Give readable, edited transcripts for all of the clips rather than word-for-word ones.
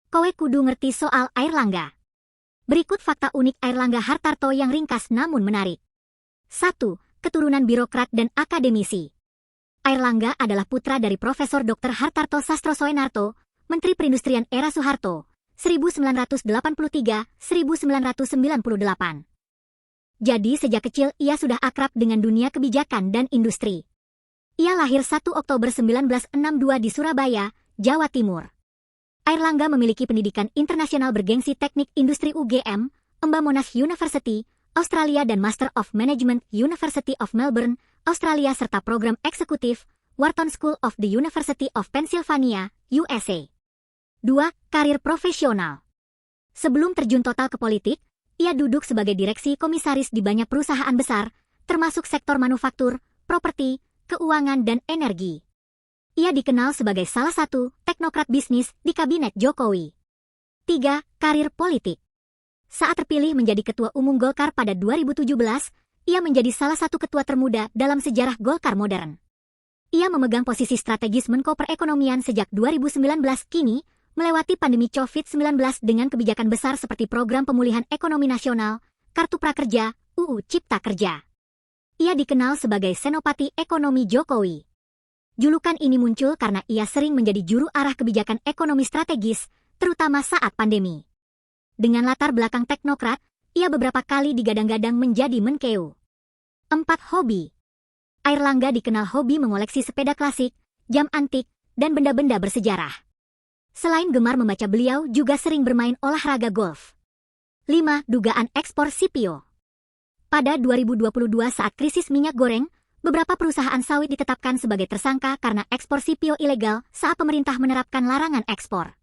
kowe kudu ngerti soal Airlangga. Berikut fakta unik Airlangga Hartarto yang ringkas namun menarik. 1. Keturunan birokrat dan akademisi. Airlangga adalah putra dari Profesor Dr. Hartarto Sastrosoenarto, Menteri Perindustrian era Soeharto, 1983-1998. Jadi sejak kecil ia sudah akrab dengan dunia kebijakan dan industri. Ia lahir 1 Oktober 1962 di Surabaya, Jawa Timur. Airlangga memiliki pendidikan internasional bergengsi Teknik Industri UGM, Embah Monash University, Australia dan Master of Management University of Melbourne, Australia serta program eksekutif Wharton School of the University of Pennsylvania, USA. 2. Karir profesional. Sebelum terjun total ke politik, ia duduk sebagai direksi komisaris di banyak perusahaan besar, termasuk sektor manufaktur, properti, keuangan dan energi. Ia dikenal sebagai salah satu teknokrat bisnis di kabinet Jokowi. 3. Karir politik. Saat terpilih menjadi Ketua Umum Golkar pada 2017, ia menjadi salah satu ketua termuda dalam sejarah Golkar modern. Ia memegang posisi strategis Menko Perekonomian sejak 2019 kini, melewati pandemi COVID-19 dengan kebijakan besar seperti Program Pemulihan Ekonomi Nasional, Kartu Prakerja, UU Cipta Kerja. Ia dikenal sebagai Senopati Ekonomi Jokowi. Julukan ini muncul karena ia sering menjadi juru arah kebijakan ekonomi strategis, terutama saat pandemi. Dengan latar belakang teknokrat, ia beberapa kali digadang-gadang menjadi Menkeu. 4. Hobi. Airlangga dikenal hobi mengoleksi sepeda klasik, jam antik, dan benda-benda bersejarah. Selain gemar membaca, beliau juga sering bermain olahraga golf. 5. Dugaan ekspor CPO. Pada 2022 saat krisis minyak goreng, beberapa perusahaan sawit ditetapkan sebagai tersangka karena ekspor CPO ilegal saat pemerintah menerapkan larangan ekspor.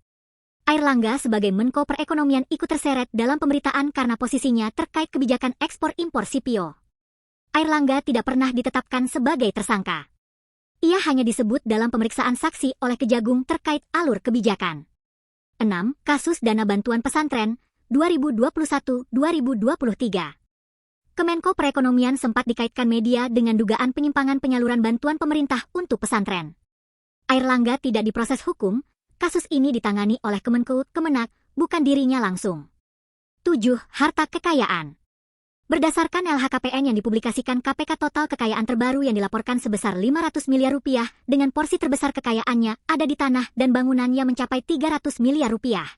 Airlangga sebagai Menko Perekonomian ikut terseret dalam pemberitaan karena posisinya terkait kebijakan ekspor-impor CPO. Airlangga tidak pernah ditetapkan sebagai tersangka. Ia hanya disebut dalam pemeriksaan saksi oleh Kejagung terkait alur kebijakan. 6. Kasus dana bantuan pesantren 2021-2023. Kemenko Perekonomian sempat dikaitkan media dengan dugaan penyimpangan penyaluran bantuan pemerintah untuk pesantren. Airlangga tidak diproses hukum, kasus ini ditangani oleh Kemenak, bukan dirinya langsung. 7. Harta kekayaan. Berdasarkan LHKPN yang dipublikasikan KPK, total kekayaan terbaru yang dilaporkan sebesar 500 miliar rupiah dengan porsi terbesar kekayaannya ada di tanah dan bangunan yang mencapai 300 miliar rupiah.